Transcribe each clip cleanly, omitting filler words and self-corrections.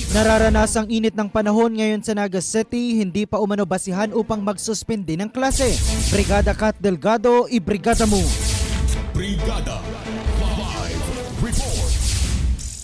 Nararanasang init ng panahon ngayon sa Naga City, hindi pa umano basihan upang magsuspende ng klase. Brigada Kat Delgado, ibrigada mo! Brigada 5 Report.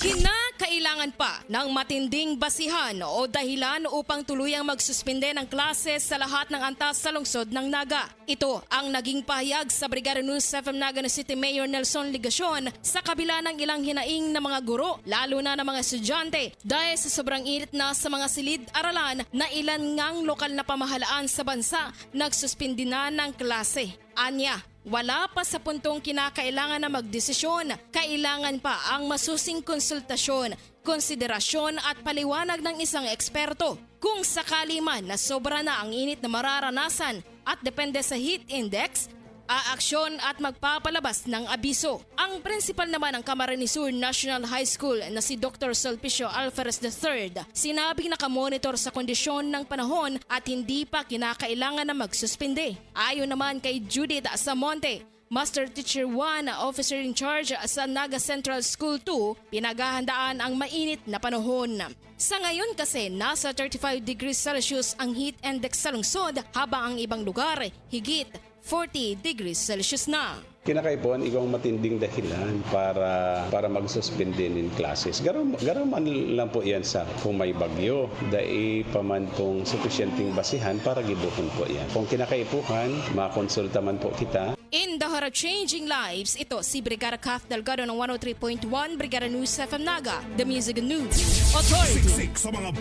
Kinakailangan pa ng matinding basihan o dahilan upang tuluyang magsuspende ng klase sa lahat ng antas sa lungsod ng Naga. Ito ang naging pahayag sa Brigada News 7 Naga City Mayor Nelson Ligacion sa kabila ng ilang hinaing na mga guro, lalo na ng mga estudyante, dahil sa sobrang init na sa mga silid-aralan na ilan ngang lokal na pamahalaan sa bansa nagsuspindi na ng klase. Anya, wala pa sa puntong kinakailangan na magdesisyon, kailangan pa ang masusing konsultasyon, konsiderasyon at paliwanag ng isang eksperto. Kung sakali man na sobra na ang init na mararanasan at depende sa heat index, aaksyon at magpapalabas ng abiso. Ang principal naman ng Camarines Sur National High School na si Dr. Sulpicio Alferez III, sinabing nakamonitor sa kondisyon ng panahon at hindi pa kinakailangan na magsuspinde. Ayon naman kay Judith Samonte, Master Teacher 1, Officer in Charge sa Naga Central School 2, pinaghahandaan ang mainit na panahon. Sa ngayon kasi, nasa 35 degrees Celsius ang heat index sa lungsod habang ang ibang lugar higit 40 degrees Celsius na. Kinakaipon, ikaw ang matinding dahilan para magsuspende ng classes. Garo man lang po yan sa kung may bagyo. Dai pa man pong sufisyenteng basihan para gibukon po yan. Kung kinakaipuhan, makonsulta man po kita. In the heart of changing lives, ito si Brigada Kat Delgado ng 103.1 Brigada News FM Naga, The Music News Authority. Siksik sa mga